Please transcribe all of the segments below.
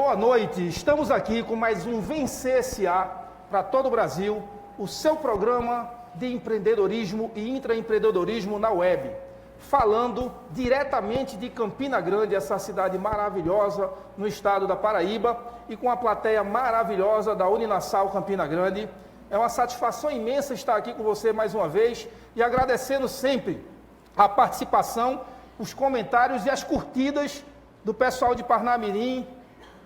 Boa noite, estamos aqui com mais um Vencer S.A. para todo o Brasil, o seu programa de empreendedorismo e intraempreendedorismo na web, falando diretamente de Campina Grande, essa cidade maravilhosa no estado da Paraíba, e com a plateia maravilhosa da Uninasal Campina Grande. É uma satisfação imensa estar aqui com você mais uma vez e agradecendo sempre a participação, os comentários e as curtidas do pessoal de Parnamirim,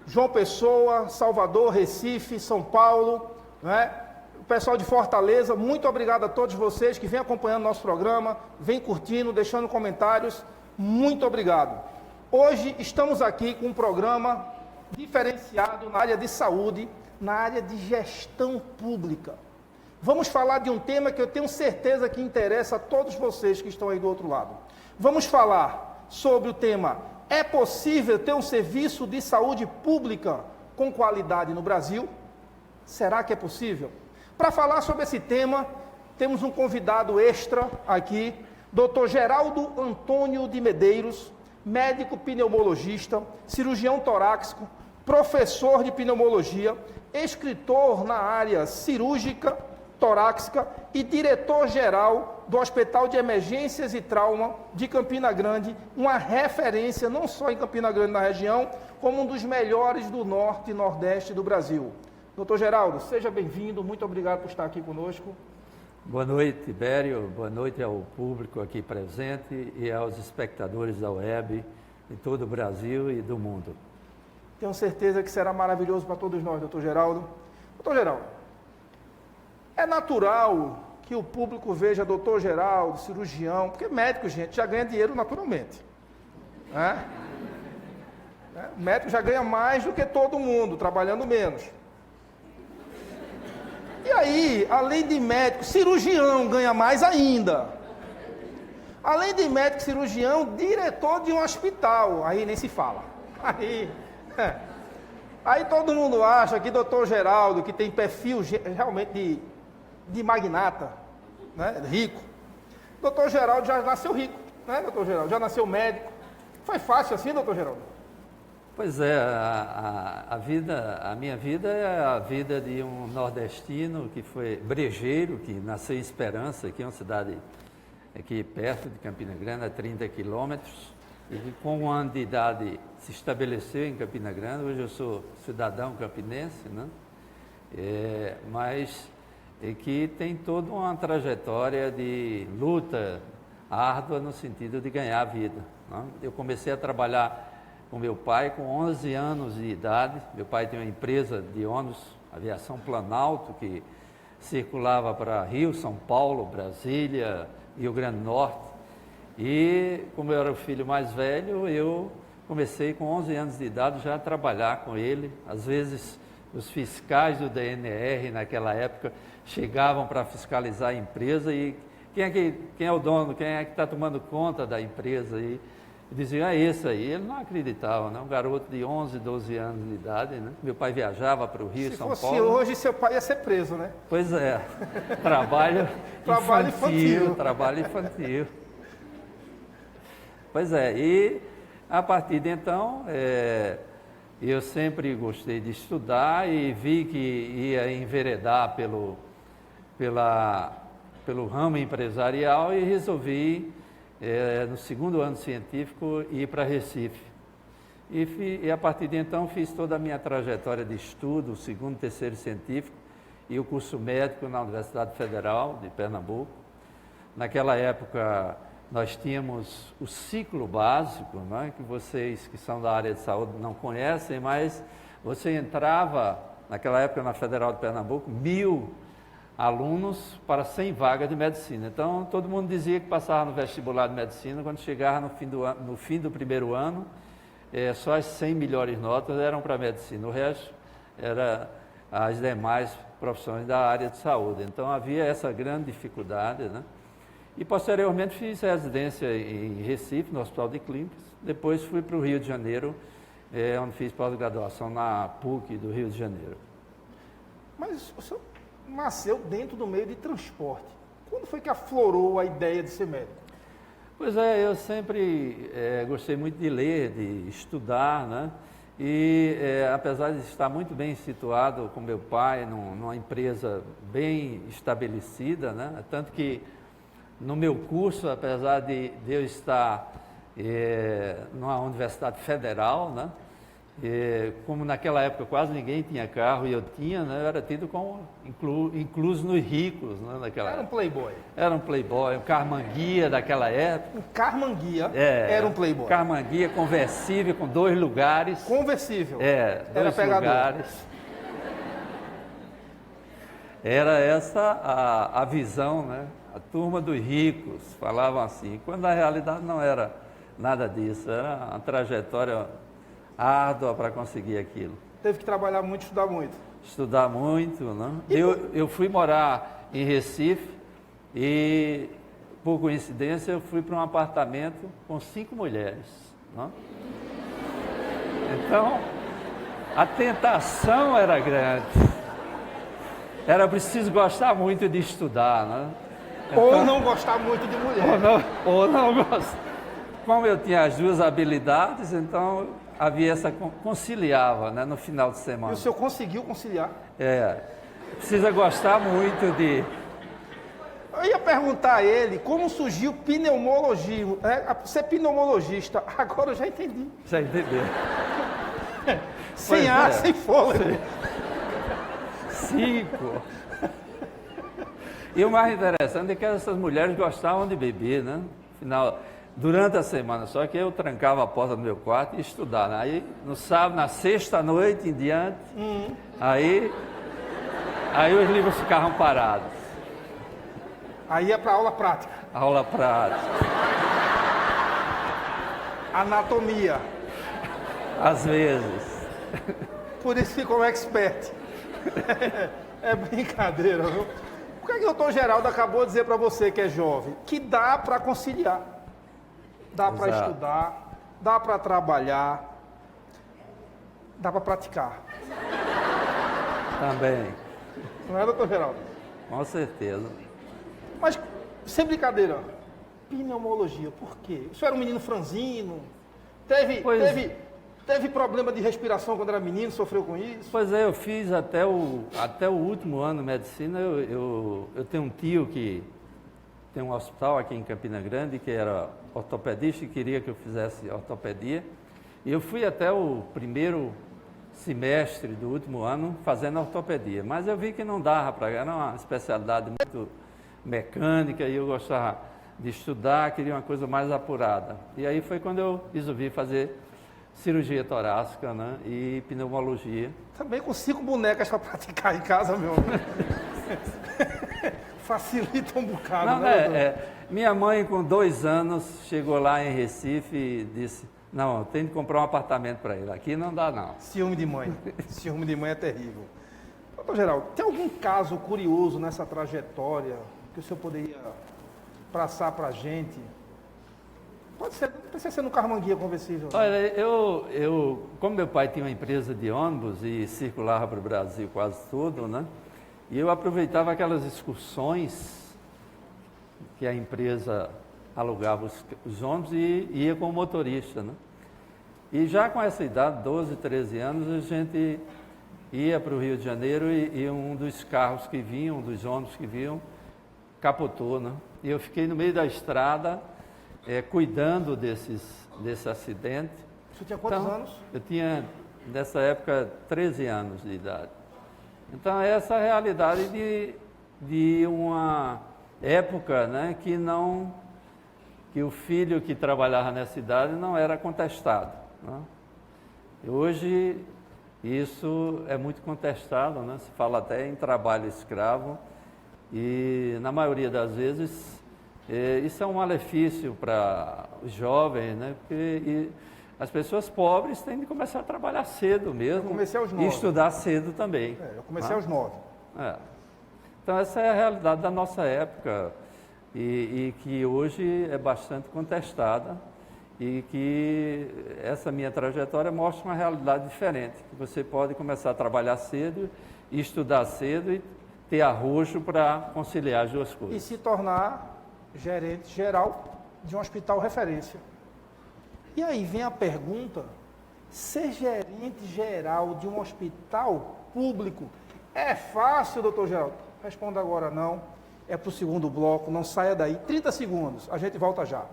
João Pessoa, Salvador, Recife, São Paulo, né? O pessoal de Fortaleza. Muito obrigado a todos vocês que vêm acompanhando nosso programa, vêm curtindo, deixando comentários. Muito obrigado. Hoje estamos aqui com um programa diferenciado na área de saúde, na área de gestão pública. Vamos falar de um tema que eu tenho certeza que interessa a todos vocês que estão aí do outro lado. Vamos falar sobre o tema: é possível ter um serviço de saúde pública com qualidade no Brasil? Será que é possível? Para falar sobre esse tema, temos um convidado extra aqui, Dr. Geraldo Antônio de Medeiros, médico pneumologista, cirurgião torácico, professor de pneumologia, escritor na área cirúrgica, torácica e diretor-geral do Hospital de Emergências e Trauma de Campina Grande, uma referência não só em Campina Grande na região, como um dos melhores do Norte e Nordeste do Brasil. Doutor Geraldo, seja bem-vindo, muito obrigado por estar aqui conosco. Boa noite, Bério, boa noite ao público aqui presente e aos espectadores da web de todo o Brasil e do mundo. Tenho certeza que será maravilhoso para todos nós, doutor Geraldo. Doutor Geraldo, é natural que o público veja doutor Geraldo, cirurgião, porque médico, gente, já ganha dinheiro naturalmente. Né? O médico já ganha mais do que todo mundo, trabalhando menos. E aí, além de médico, cirurgião ganha mais ainda. Além de médico, cirurgião, diretor de um hospital, aí nem se fala. Aí todo mundo acha que doutor Geraldo, que tem perfil realmente de magnata, né, rico. Doutor Geraldo já nasceu rico, né, doutor Geraldo? Já nasceu médico. Foi fácil assim, doutor Geraldo? Pois é, a minha vida é a vida de um nordestino que foi brejeiro, que nasceu em Esperança, que é uma cidade aqui perto de Campina Grande, a 30 quilômetros, e que com 1 ano de idade se estabeleceu em Campina Grande. Hoje eu sou cidadão campinense, né? Mas que tem toda uma trajetória de luta árdua no sentido de ganhar a vida, né? Eu comecei a trabalhar com meu pai com 11 anos de idade. Meu pai tem uma empresa de ônibus, Aviação Planalto, que circulava para Rio, São Paulo, Brasília, Rio Grande do Norte. E como eu era o filho mais velho, eu comecei com 11 anos de idade já a trabalhar com ele. Às vezes os fiscais do DNR naquela época chegavam para fiscalizar a empresa e quem é o dono, quem é que está tomando conta da empresa? E diziam, é esse aí. Ele não acreditava, né? Um garoto de 11, 12 anos de idade, né? Meu pai viajava para o Rio, São Paulo. Se fosse hoje, seu pai ia ser preso, né? Pois é, trabalho infantil. Pois é, e a partir de então, eu sempre gostei de estudar e vi que ia enveredar pelo ramo empresarial e resolvi, no 2º ano científico, ir para Recife. E a partir de então fiz toda a minha trajetória de estudo, o 2º e 3º científico e o curso médico na Universidade Federal de Pernambuco. Naquela época nós tínhamos o ciclo básico, né, que vocês que são da área de saúde não conhecem, mas você entrava, naquela época na Federal de Pernambuco, 1.000 alunos para 100 vagas de medicina. Então, todo mundo dizia que passava no vestibular de medicina, quando chegava no fim do primeiro ano, só as 100 melhores notas eram para medicina, o resto era as demais profissões da área de saúde. Então, havia essa grande dificuldade, né? E, posteriormente, fiz residência em Recife, no Hospital de Clínicas. Depois fui para o Rio de Janeiro, onde fiz pós-graduação na PUC do Rio de Janeiro. Mas o senhor nasceu dentro do meio de transporte. Quando foi que aflorou a ideia de ser médico? Pois é, eu sempre gostei muito de ler, de estudar, né? E apesar de estar muito bem situado com meu pai, numa empresa bem estabelecida, né? Tanto que no meu curso, apesar de eu estar numa universidade federal, né? Como naquela época quase ninguém tinha carro e eu tinha, né? Eu era tido como incluso nos ricos, né? Naquela Era um época. playboy. Era um playboy, um carmanguia daquela época. Um carmanguia era um playboy. Carmanguia conversível com 2 lugares. Conversível. Era 2 pegador. lugares. Era essa a visão, né? A turma dos ricos falavam assim, quando na realidade não era nada disso, era uma trajetória árdua para conseguir aquilo. Teve que trabalhar muito, estudar muito. Estudar muito, né? Eu fui morar em Recife e, por coincidência, eu fui para um apartamento com 5 mulheres, né? Então, a tentação era grande. Era preciso gostar muito de estudar, né? Então, ou não gostar muito de mulher. Ou não gostar. Como eu tinha as 2 habilidades, então havia essa conciliava, né, no final de semana. E o senhor conseguiu conciliar? Precisa gostar muito de... Eu ia perguntar a ele como surgiu pneumologismo. Ser pneumologista, agora eu já entendi. Já entendeu? Sem ar, sem fôlego. 5. E o mais interessante é que essas mulheres gostavam de beber, né? Final, durante a semana, só que eu trancava a porta do meu quarto e estudava, né? Aí no sábado, na sexta-noite em diante, aí os livros ficavam parados. Aí ia para aula prática. Aula prática. Anatomia. Às vezes. Por isso ficou um expert. É brincadeira, viu? Por que o doutor Geraldo acabou de dizer para você que é jovem? Que dá para conciliar. Dá para estudar, dá para trabalhar, dá para praticar. Também. Não é, doutor Geraldo? Com certeza. Mas, sem brincadeira, pneumologia, por quê? O senhor era um menino franzino? Teve problema de respiração quando era menino, sofreu com isso? Pois é, eu fiz até o último ano de medicina. Eu tenho um tio que tem um hospital aqui em Campina Grande, que era ortopedista e queria que eu fizesse ortopedia. E eu fui até o primeiro semestre do último ano fazendo ortopedia. Mas eu vi que não dava para... Era uma especialidade muito mecânica e eu gostava de estudar, queria uma coisa mais apurada. E aí foi quando eu resolvi fazer cirurgia torácica, né, e pneumologia. Também com 5 bonecas para praticar em casa, meu amigo. Facilita um bocado, não, né? Minha mãe, com 2 anos, chegou lá em Recife e disse, não, eu tenho que comprar um apartamento para ele. Aqui não dá, não. Ciúme de mãe. Ciúme de mãe é terrível. Doutor Geraldo, tem algum caso curioso nessa trajetória que o senhor poderia passar para a gente? Pode ser, não precisa ser no carmanguia conversível. Olha, como meu pai tinha uma empresa de ônibus e circulava para o Brasil quase todo, né? E eu aproveitava aquelas excursões que a empresa alugava os ônibus e ia com o motorista, né? E já com essa idade, 12, 13 anos, a gente ia para o Rio de Janeiro e um dos carros que vinham, dos ônibus que vinham, capotou, né? E eu fiquei no meio da estrada, cuidando desse acidente. Você tinha quantos anos? Eu tinha, nessa época, 13 anos de idade. Então, essa é a realidade de uma época, né, que o filho que trabalhava nessa idade não era contestado, né? E hoje, isso é muito contestado, né? Se fala até em trabalho escravo e, na maioria das vezes, isso é um malefício para os jovens, né? Porque as pessoas pobres têm de começar a trabalhar cedo mesmo. Eu comecei aos 9. E estudar cedo também. Eu comecei aos 9. Então, essa é a realidade da nossa época e que hoje é bastante contestada e que essa minha trajetória mostra uma realidade diferente, que você pode começar a trabalhar cedo e estudar cedo e ter arrojo para conciliar as duas coisas. E se tornar gerente geral de um hospital referência. E aí vem a pergunta Ser gerente geral de um hospital público é fácil, doutor Geraldo? Responda agora não. É para o segundo bloco, não saia daí. 30 segundos, a gente volta já.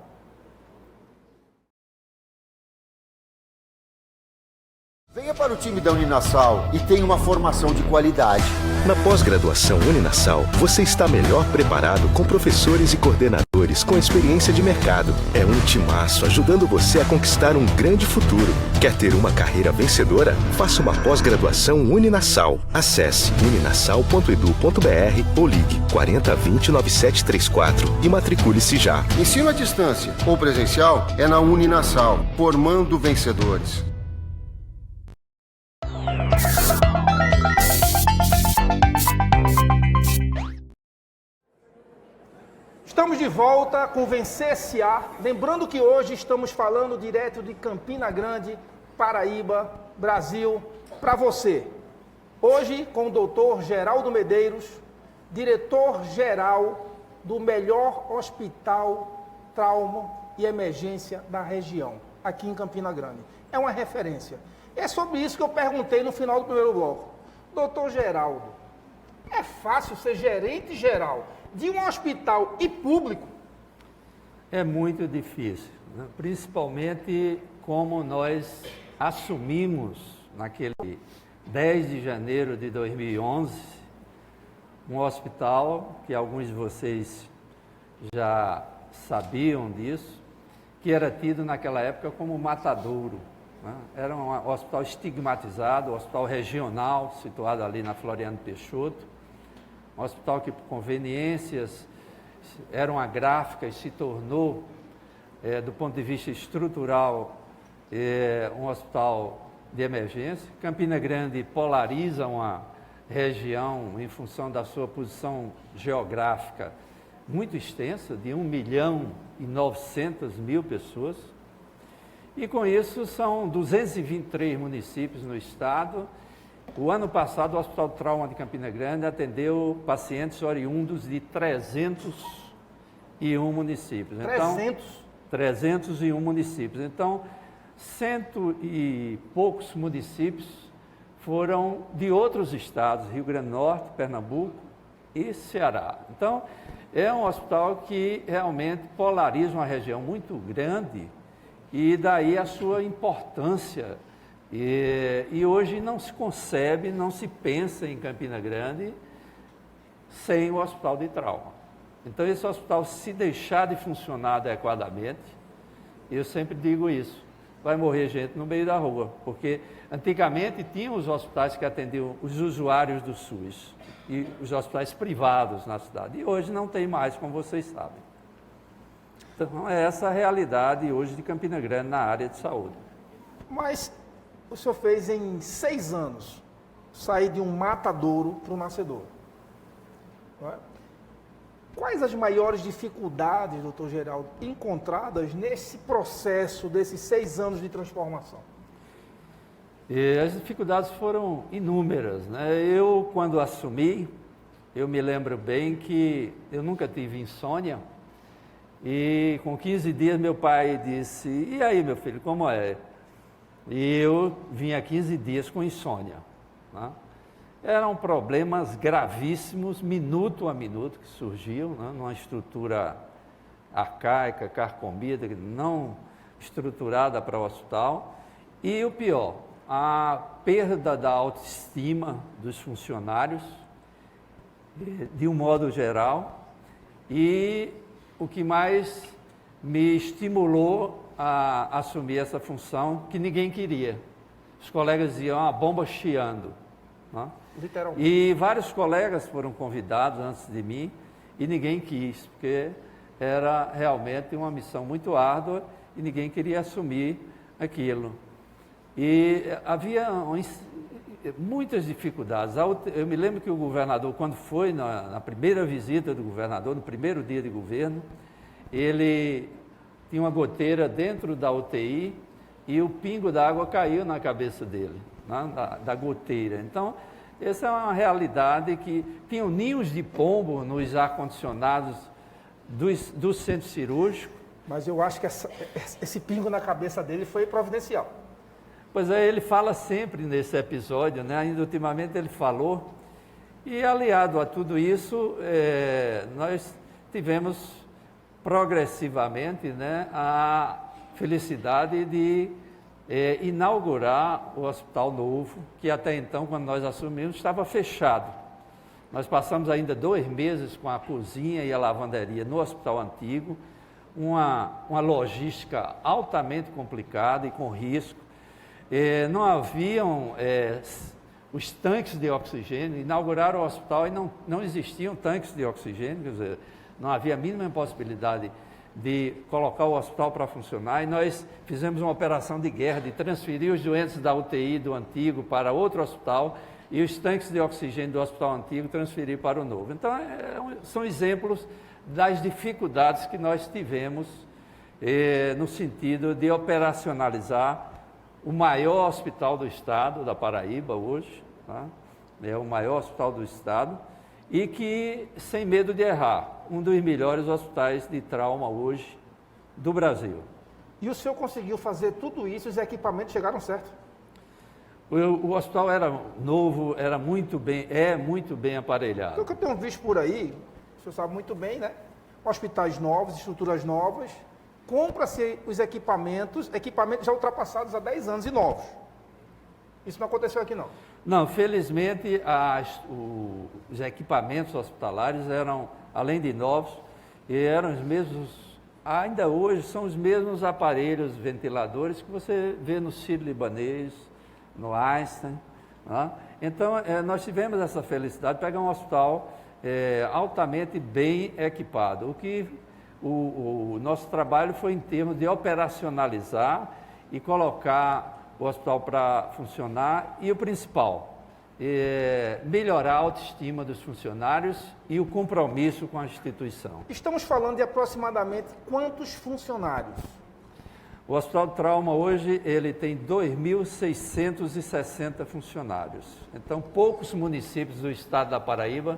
Venha para o time da Uninasal e tenha uma formação de qualidade. Na pós-graduação Uninasal, você está melhor preparado com professores e coordenadores com experiência de mercado. É um timaço ajudando você a conquistar um grande futuro. Quer ter uma carreira vencedora? Faça uma pós-graduação Uninasal. Acesse uninasal.edu.br ou ligue 4020-9734 e matricule-se já. Ensino à distância ou presencial é na Uninasal, formando vencedores. Estamos de volta com Vencer S.A. Lembrando que hoje estamos falando direto de Campina Grande, Paraíba, Brasil, para você. Hoje com o doutor Geraldo Medeiros, diretor-geral do melhor hospital trauma e emergência da região, aqui em Campina Grande. É uma referência. É sobre isso que eu perguntei no final do primeiro bloco. Doutor Geraldo, é fácil ser gerente geral de um hospital e público? É muito difícil, né? Principalmente como nós assumimos naquele 10 de janeiro de 2011, um hospital que alguns de vocês já sabiam disso, que era tido naquela época como matadouro, né? Era um hospital estigmatizado, um hospital regional, situado ali na Floriano Peixoto, um hospital que, por conveniências, eram agráficas, se tornou, do ponto de vista estrutural, um hospital de emergência. Campina Grande polariza uma região em função da sua posição geográfica muito extensa, de 1.900.000 pessoas. E com isso são 223 municípios no estado. O ano passado, o Hospital de Trauma de Campina Grande atendeu pacientes oriundos de 301 municípios. Então, 301 municípios. Então, 100 e poucos municípios foram de outros estados, Rio Grande do Norte, Pernambuco e Ceará. Então, é um hospital que realmente polariza uma região muito grande e daí a sua importância. E hoje não se concebe, não se pensa em Campina Grande sem o hospital de trauma. Então, esse hospital, se deixar de funcionar adequadamente, eu sempre digo isso, vai morrer gente no meio da rua, porque antigamente tinham os hospitais que atendiam os usuários do SUS e os hospitais privados na cidade, e hoje não tem mais, como vocês sabem. Então, é essa a realidade hoje de Campina Grande na área de saúde. Mas o senhor fez em 6 anos sair de um matadouro para um nascedouro. Não é? Quais as maiores dificuldades, doutor Geraldo, encontradas nesse processo desses 6 anos de transformação? As dificuldades foram inúmeras, né? Eu, quando assumi, eu me lembro bem que eu nunca tive insônia e com 15 dias meu pai disse, e aí meu filho, como é? E eu vinha 15 dias com insônia, né? Eram problemas gravíssimos, minuto a minuto, que surgiam, né? Numa estrutura arcaica, carcomida, não estruturada para o hospital. E o pior, a perda da autoestima dos funcionários, de um modo geral, e o que mais me estimulou a assumir essa função, que ninguém queria. Os colegas diziam, a bomba chiando, né? Literalmente. E vários colegas foram convidados antes de mim e ninguém quis, porque era realmente uma missão muito árdua e ninguém queria assumir aquilo. E havia muitas dificuldades. Eu me lembro que o governador, quando foi na primeira visita do governador, no primeiro dia de governo, ele tinha uma goteira dentro da UTI e o pingo d'água caiu na cabeça dele, né, da goteira. Então, essa é uma realidade que tinham ninhos de pombo nos ar-condicionados do centro cirúrgico. Mas eu acho que esse pingo na cabeça dele foi providencial. Pois é, ele fala sempre nesse episódio, né? Ainda ultimamente ele falou, e aliado a tudo isso, nós tivemos progressivamente, né, a felicidade de inaugurar o Hospital Novo, que até então, quando nós assumimos, estava fechado. Nós passamos ainda 2 meses com a cozinha e a lavanderia no Hospital Antigo, uma logística altamente complicada e com risco. Não haviam os tanques de oxigênio, inauguraram o hospital e não existiam tanques de oxigênio, quer dizer, não havia a mínima possibilidade de colocar o hospital para funcionar, e nós fizemos uma operação de guerra, de transferir os doentes da UTI do antigo para outro hospital, e os tanques de oxigênio do hospital antigo transferir para o novo. Então, são exemplos das dificuldades que nós tivemos no sentido de operacionalizar o maior hospital do estado, da Paraíba hoje, tá? É o maior hospital do estado, e que, sem medo de errar, um dos melhores hospitais de trauma hoje do Brasil. E o senhor conseguiu fazer tudo isso, os equipamentos chegaram certo? O hospital era novo, era muito bem aparelhado. Então, o que eu tenho visto por aí, o senhor sabe muito bem, né? Hospitais novos, estruturas novas, compra-se os equipamentos já ultrapassados há 10 anos e novos. Isso não aconteceu aqui, não? Não, felizmente os equipamentos hospitalares eram, além de novos, eram os mesmos, ainda hoje são os mesmos aparelhos ventiladores que você vê no Sírio-Libanês, no Einstein. Né? Então, nós tivemos essa felicidade de pegar um hospital altamente bem equipado. O nosso trabalho foi em termos de operacionalizar e colocar o hospital para funcionar, e o principal, melhorar a autoestima dos funcionários e o compromisso com a instituição. Estamos falando de aproximadamente quantos funcionários? O Hospital de Trauma hoje ele tem 2.660 funcionários. Então, poucos municípios do estado da Paraíba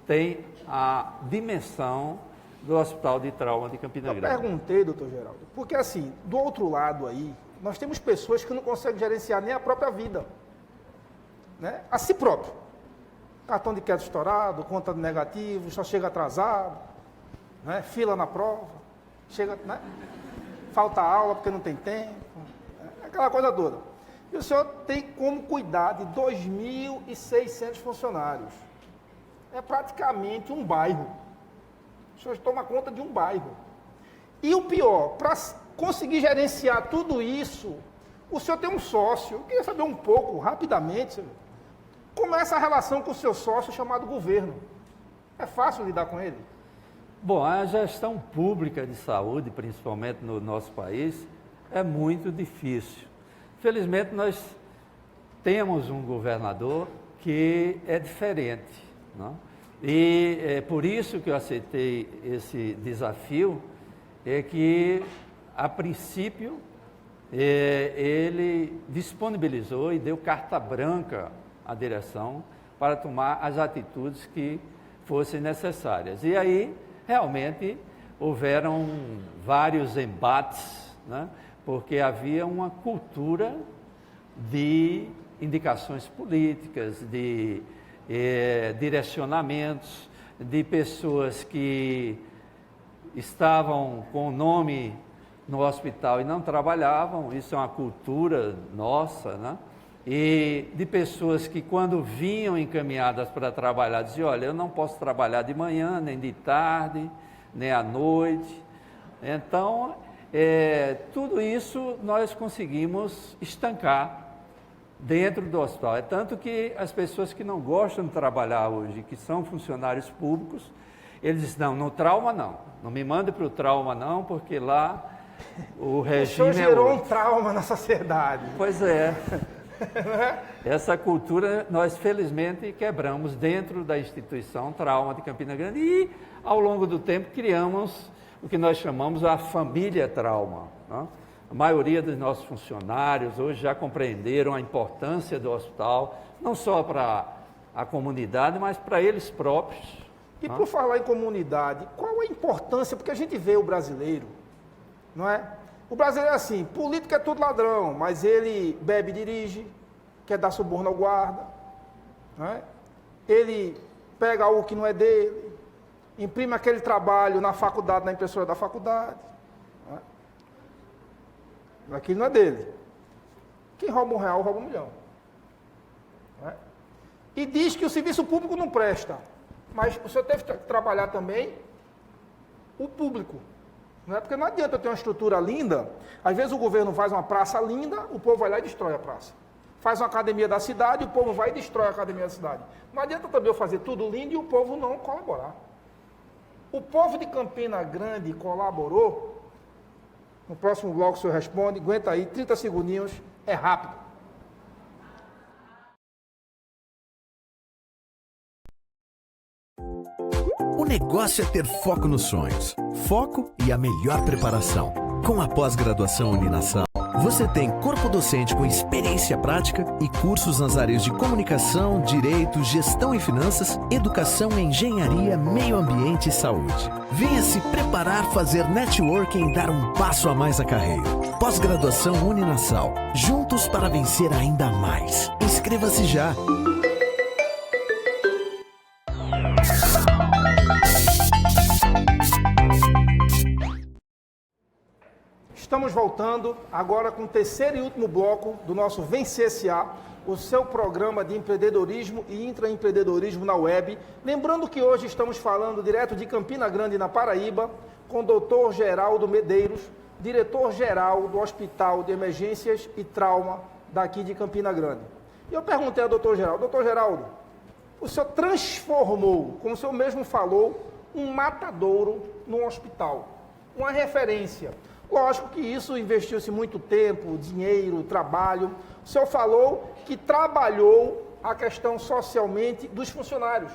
têm a dimensão do Hospital de Trauma de Campina Grande. Eu perguntei, doutor Geraldo, porque assim, do outro lado aí, nós temos pessoas que não conseguem gerenciar nem a própria vida, né? A si próprio. Cartão de crédito estourado, conta de negativo, só chega atrasado, né? Fila na prova, chega, né? Falta aula porque não tem tempo, aquela coisa toda. E o senhor tem como cuidar de 2.600 funcionários. É praticamente um bairro. O senhor toma conta de um bairro. E o pior, para conseguir gerenciar tudo isso, o senhor tem um sócio. Eu queria saber um pouco, rapidamente, como é essa relação com o seu sócio chamado governo? É fácil lidar com ele? Bom, a gestão pública de saúde, principalmente no nosso país, é muito difícil. Felizmente, nós temos um governador que é diferente, não? E é por isso que eu aceitei esse desafio, é que, a princípio, ele disponibilizou e deu carta branca à direção para tomar as atitudes que fossem necessárias. E aí, realmente, houveram vários embates, né? Porque havia uma cultura de indicações políticas, de direcionamentos, de pessoas que estavam com o nome no hospital e não trabalhavam, isso é uma cultura nossa, né? E de pessoas que, quando vinham encaminhadas para trabalhar, diziam: olha, eu não posso trabalhar de manhã, nem de tarde, nem à noite. Então, tudo isso nós conseguimos estancar dentro do hospital. É tanto que as pessoas que não gostam de trabalhar hoje, que são funcionários públicos, eles dizem: não, no trauma não me mande para o trauma não, porque lá o regime o senhor gerou um trauma na sociedade. Pois é. Essa cultura nós felizmente quebramos dentro da instituição Trauma de Campina Grande e ao longo do tempo criamos o que nós chamamos a família Trauma, né? A maioria dos nossos funcionários hoje já compreenderam a importância do hospital, não só para a comunidade, mas para eles próprios. E por falar em comunidade, qual a importância, porque a gente vê o brasileiro, não é? O brasileiro é assim, político é tudo ladrão, mas ele bebe e dirige, quer dar suborno ao guarda, né? Ele pega algo que não é dele, imprime aquele trabalho na faculdade, na impressora da faculdade, né? Aquilo não é dele. Quem rouba R$1, rouba R$1 milhão. Né? E diz que o serviço público não presta, mas o senhor teve que trabalhar também o público. Não é? Porque não adianta eu ter uma estrutura linda, às vezes o governo faz uma praça linda, o povo vai lá e destrói a praça. Faz uma academia da cidade, o povo vai e destrói a academia da cidade. Não adianta também eu fazer tudo lindo e o povo não colaborar. O povo de Campina Grande colaborou. No próximo bloco o senhor responde, aguenta aí, 30 segundinhos, é rápido. O negócio é ter foco nos sonhos. Foco e a melhor preparação. Com a pós-graduação Uninasal, você tem corpo docente com experiência prática e cursos nas áreas de comunicação, direito, gestão e finanças, educação, engenharia, meio ambiente e saúde. Venha se preparar, fazer networking e dar um passo a mais na carreira. Pós-graduação Uninasal. Juntos para vencer ainda mais. Inscreva-se já. Estamos voltando agora com o terceiro e último bloco do nosso Vencer SA, o seu programa de empreendedorismo e intraempreendedorismo na web. Lembrando que hoje estamos falando direto de Campina Grande, na Paraíba, com o Dr. Geraldo Medeiros, diretor-geral do Hospital de Emergências e Trauma daqui de Campina Grande. E eu perguntei ao Dr. Geraldo, Dr. Geraldo, o senhor transformou, como o senhor mesmo falou, um matadouro num hospital, uma referência. Lógico que isso investiu-se muito tempo, dinheiro, trabalho. O senhor falou que trabalhou a questão socialmente dos funcionários.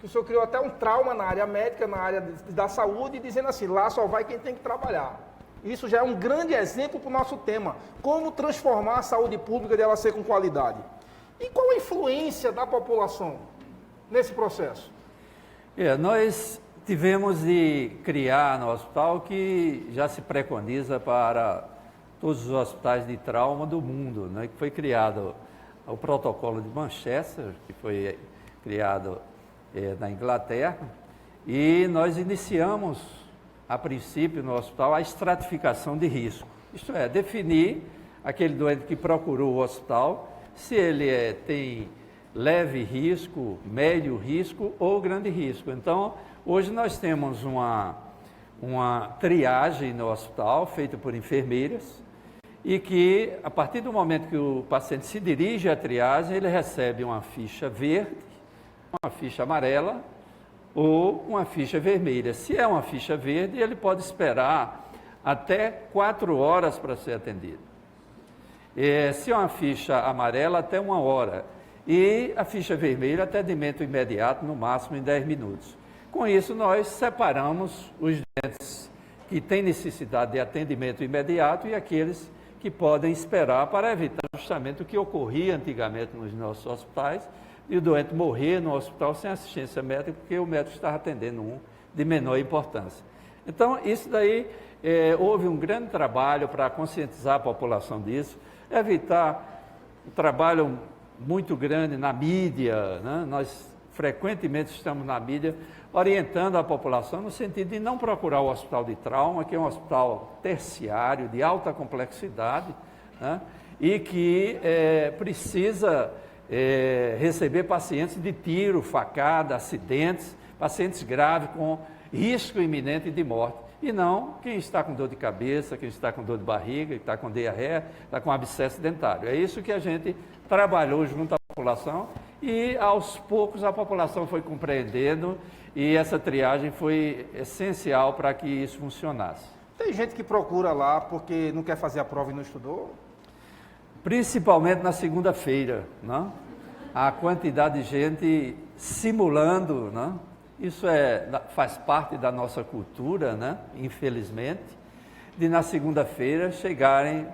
Que o senhor criou até um trauma na área médica, na área da saúde, dizendo assim, lá só vai quem tem que trabalhar. Isso já é um grande exemplo para o nosso tema. Como transformar a saúde pública de ela ser com qualidade. E qual a influência da população nesse processo? Nós tivemos de criar no hospital que já se preconiza para todos os hospitais de trauma do mundo, né? Que foi criado o protocolo de Manchester, que foi criado na Inglaterra, e nós iniciamos, a princípio, no hospital, a estratificação de risco. Isto é, definir aquele doente que procurou o hospital, se ele tem leve risco, médio risco ou grande risco. Então, hoje nós temos uma triagem no hospital, feita por enfermeiras, e que, a partir do momento que o paciente se dirige à triagem, ele recebe uma ficha verde, uma ficha amarela ou uma ficha vermelha. Se é uma ficha verde, ele pode esperar até 4 horas para ser atendido. Se é uma ficha amarela, até 1 hora. E a ficha vermelha, atendimento imediato, no máximo em 10 minutos. Com isso, nós separamos os doentes que têm necessidade de atendimento imediato e aqueles que podem esperar para evitar justamente o que ocorria antigamente nos nossos hospitais, e o doente morrer no hospital sem assistência médica, porque o médico estava atendendo um de menor importância. Então, isso daí, houve um grande trabalho para conscientizar a população disso, evitar um trabalho muito grande na mídia, né? Nós frequentemente estamos na mídia orientando a população no sentido de não procurar o hospital de trauma, que é um hospital terciário, de alta complexidade, né? E que precisa receber pacientes de tiro, facada, acidentes, pacientes graves com risco iminente de morte. E não quem está com dor de cabeça, quem está com dor de barriga, quem está com diarreia, está com abscesso dentário. É isso que a gente trabalhou junto à população e, aos poucos, a população foi compreendendo e essa triagem foi essencial para que isso funcionasse. Tem gente que procura lá porque não quer fazer a prova e não estudou? Principalmente na segunda-feira, né? A quantidade de gente simulando, né? Isso faz parte da nossa cultura, né? Infelizmente, de na segunda-feira chegarem,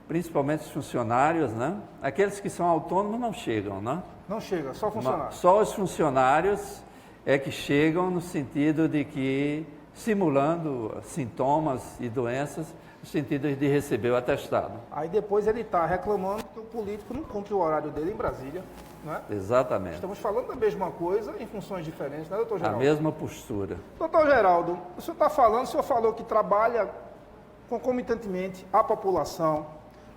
principalmente os funcionários, né? Aqueles que são autônomos não chegam, né? Não chega, só funcionários. Só os funcionários é que chegam no sentido de que simulando sintomas e doenças, no sentido de receber o atestado. Aí depois ele está reclamando que o político não cumpre o horário dele em Brasília, não é? Exatamente. Estamos falando da mesma coisa em funções diferentes, né, doutor A Geraldo? mesma postura. Doutor Geraldo, o senhor falou que trabalha concomitantemente a população,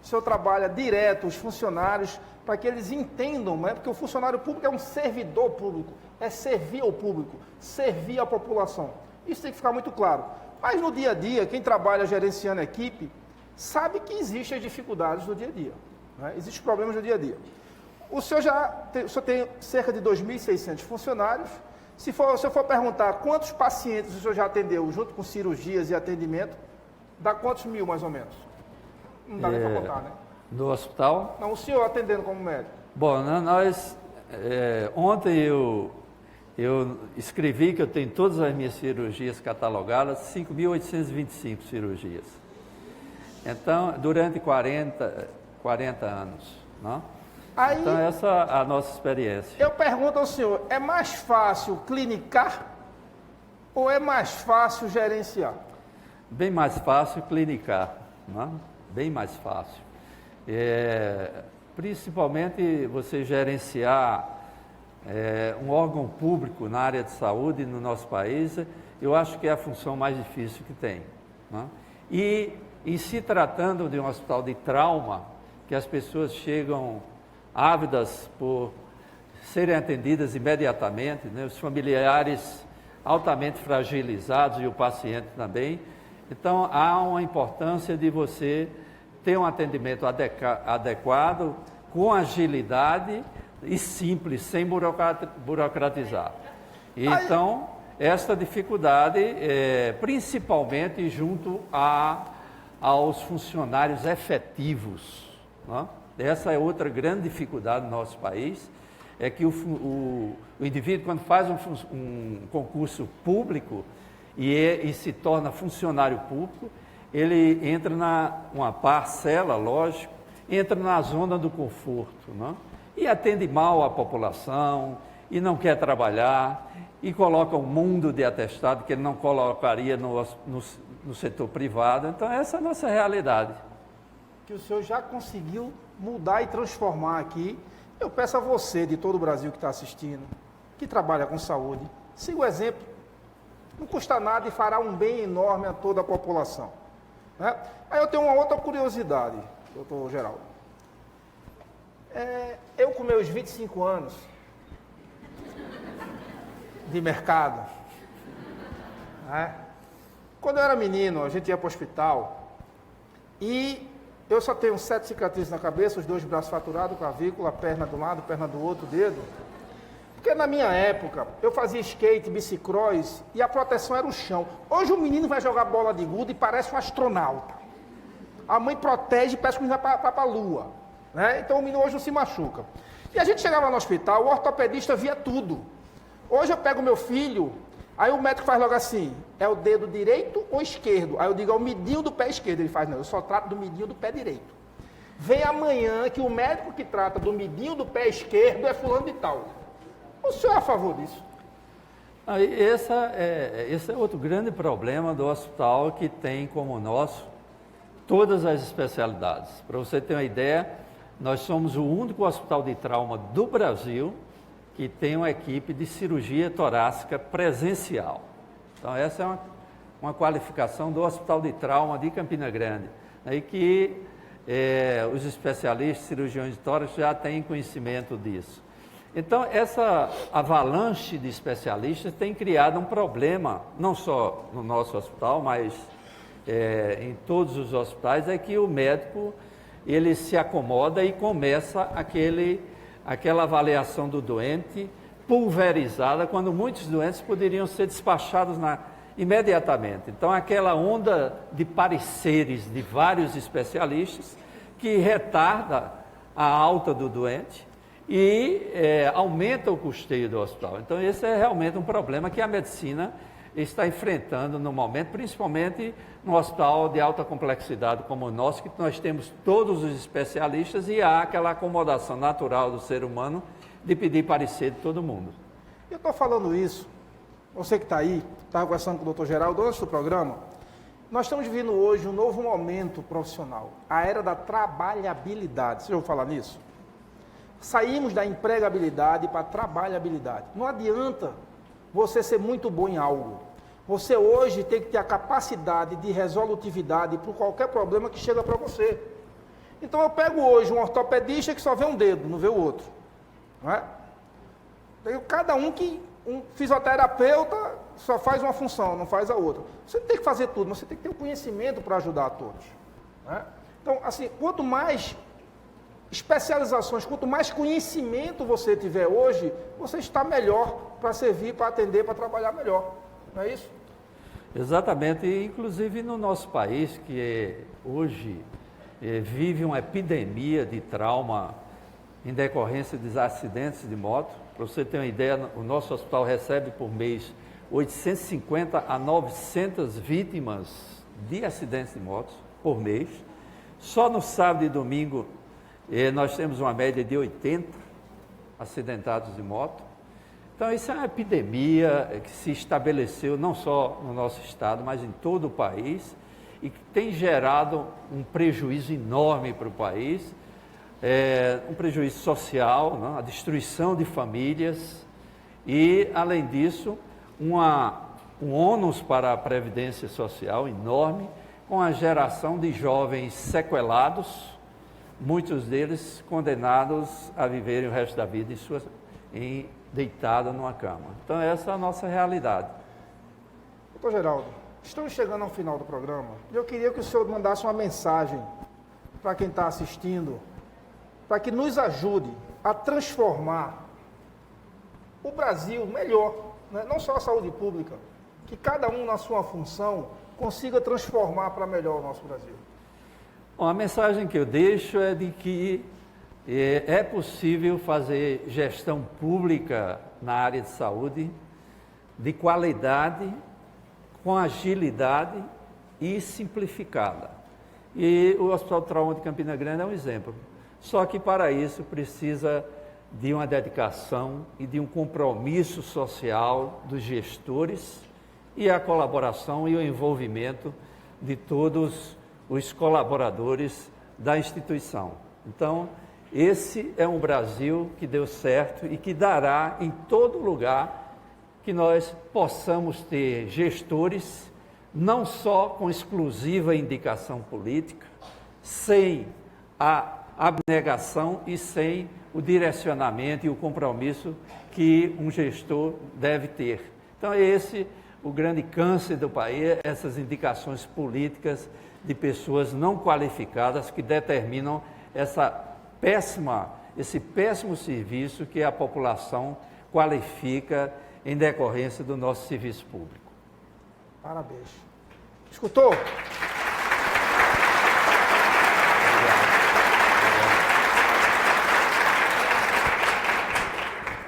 o senhor trabalha direto os funcionários para que eles entendam, né? Porque o funcionário público é um servidor público, é servir ao público, servir à população. Isso tem que ficar muito claro. Mas no dia a dia, quem trabalha gerenciando a equipe, sabe que existem as dificuldades do dia a dia, né? Existem problemas no dia a dia. O senhor tem cerca de 2.600 funcionários. Se eu for perguntar quantos pacientes o senhor já atendeu, junto com cirurgias e atendimento, dá quantos mil, mais ou menos? Não dá nem para contar, né? No hospital? Não, o senhor atendendo como médico. Bom, ontem eu escrevi que eu tenho todas as minhas cirurgias catalogadas, 5.825 cirurgias. Então, durante 40 anos, não? Aí, então, essa é a nossa experiência. Eu pergunto ao senhor, é mais fácil clinicar ou é mais fácil gerenciar? Bem mais fácil clinicar, não? Bem mais fácil. Principalmente você gerenciar um órgão público na área de saúde no nosso país, eu acho que é a função mais difícil que tem, não? E em se tratando de um hospital de trauma, que as pessoas chegam ávidas por serem atendidas imediatamente, né? Os familiares altamente fragilizados e o paciente também. Então, há uma importância de você ter um atendimento adequado, com agilidade e simples, sem burocratizar. Então, essa dificuldade, principalmente junto aos funcionários efetivos, não? Essa é outra grande dificuldade do nosso país, é que o indivíduo, quando faz um concurso público e se torna funcionário público, ele entra uma parcela, lógico, entra na zona do conforto, não? E atende mal a população, e não quer trabalhar, e coloca um mundo de atestado que ele não colocaria no setor privado. Então, essa é a nossa realidade. Que o senhor já conseguiu mudar e transformar aqui. Eu peço a você, de todo o Brasil que está assistindo, que trabalha com saúde, siga o exemplo. Não custa nada e fará um bem enorme a toda a população, né? Aí eu tenho uma outra curiosidade, doutor Geraldo. Eu com meus 25 anos de mercado, né? Quando eu era menino, a gente ia para o hospital e eu só tenho 7 cicatrizes na cabeça, os 2 braços fraturados, clavícula, perna de um lado, perna do outro, dedo. Porque na minha época, eu fazia skate, bicicross e a proteção era o chão. Hoje o menino vai jogar bola de gude e parece um astronauta. A mãe protege e parece que o menino vai para a lua, né? Então o menino hoje não se machuca. E a gente chegava no hospital, o ortopedista via tudo. Hoje eu pego meu filho, aí o médico faz logo assim, é o dedo direito ou esquerdo? Aí eu digo, é o midinho do pé esquerdo. Ele faz, não, eu só trato do midinho do pé direito. Vem amanhã que o médico que trata do midinho do pé esquerdo é fulano de tal. O senhor é a favor disso? Esse é outro grande problema do hospital, que tem como nosso todas as especialidades. Para você ter uma ideia, nós somos o único hospital de trauma do Brasil que tem uma equipe de cirurgia torácica presencial. Então, essa é uma qualificação do Hospital de Trauma de Campina Grande, aí que os especialistas, cirurgiões de tórax já têm conhecimento disso. Então, essa avalanche de especialistas tem criado um problema, não só no nosso hospital, mas em todos os hospitais, é que o médico ele se acomoda e começa aquela avaliação do doente pulverizada, quando muitos doentes poderiam ser despachados imediatamente. Então, aquela onda de pareceres de vários especialistas que retarda a alta do doente e aumenta o custeio do hospital. Então, esse é realmente um problema que a medicina está enfrentando no momento, principalmente no hospital de alta complexidade como o nosso, que nós temos todos os especialistas e há aquela acomodação natural do ser humano de pedir parecer de todo mundo. Eu estou falando isso você que está aí, estava conversando com o Dr. Geraldo antes do programa, nós estamos vivendo hoje um novo momento profissional, a era da trabalhabilidade. Você já ouviu falar nisso? Saímos da empregabilidade para a trabalhabilidade. Não adianta você ser muito bom em algo. Você hoje tem que ter a capacidade de resolutividade para qualquer problema que chega para você. Então eu pego hoje um ortopedista que só vê um dedo, não vê o outro. Não é? Cada um fisioterapeuta só faz uma função, não faz a outra. Você tem que fazer tudo, mas você tem que ter o conhecimento para ajudar a todos. Né? Então, assim, quanto mais especializações, quanto mais conhecimento você tiver hoje, você está melhor para servir, para atender, para trabalhar melhor. Não é isso? Exatamente. E, inclusive, no nosso país, que hoje vive uma epidemia de trauma em decorrência dos acidentes de moto. Para você ter uma ideia, o nosso hospital recebe por mês 850 a 900 vítimas de acidentes de motos por mês. Só no sábado e domingo nós temos uma média de 80 acidentados de moto. Então isso é uma epidemia que se estabeleceu não só no nosso estado, mas em todo o país e que tem gerado um prejuízo enorme para o país. Um prejuízo social, né? A destruição de famílias e, além disso, um ônus para a Previdência Social enorme, com a geração de jovens sequelados, muitos deles condenados a viverem o resto da vida deitados numa cama. Então, essa é a nossa realidade. Doutor Geraldo, estamos chegando ao final do programa e eu queria que o senhor mandasse uma mensagem para quem está assistindo, para que nos ajude a transformar o Brasil melhor, né? Não só a saúde pública, que cada um na sua função consiga transformar para melhor o nosso Brasil. Bom, a mensagem que eu deixo é de que é possível fazer gestão pública na área de saúde de qualidade, com agilidade e simplificada. E o Hospital do Trauma de Campina Grande é um exemplo. Só que para isso precisa de uma dedicação e de um compromisso social dos gestores e a colaboração e o envolvimento de todos os colaboradores da instituição. Então, esse é um Brasil que deu certo e que dará em todo lugar que nós possamos ter gestores não só com exclusiva indicação política, sem a abnegação e sem o direcionamento e o compromisso que um gestor deve ter. Então, esse o grande câncer do país, essas indicações políticas de pessoas não qualificadas que determinam esse péssimo serviço que a população qualifica em decorrência do nosso serviço público. Parabéns. Escutou?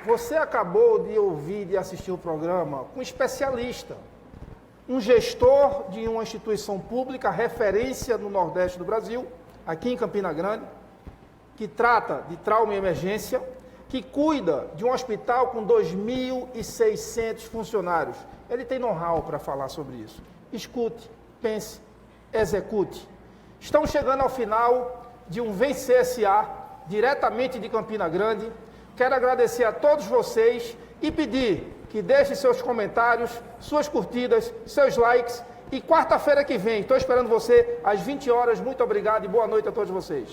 Você acabou de ouvir, de assistir o programa com um especialista, um gestor de uma instituição pública, referência no Nordeste do Brasil, aqui em Campina Grande, que trata de trauma e emergência, que cuida de um hospital com 2.600 funcionários. Ele tem know-how para falar sobre isso. Escute, pense, execute. Estamos chegando ao final de um Vem CSA, diretamente de Campina Grande. Quero agradecer a todos vocês e pedir que deixem seus comentários, suas curtidas, seus likes. E quarta-feira que vem, estou esperando você às 20 horas. Muito obrigado e boa noite a todos vocês.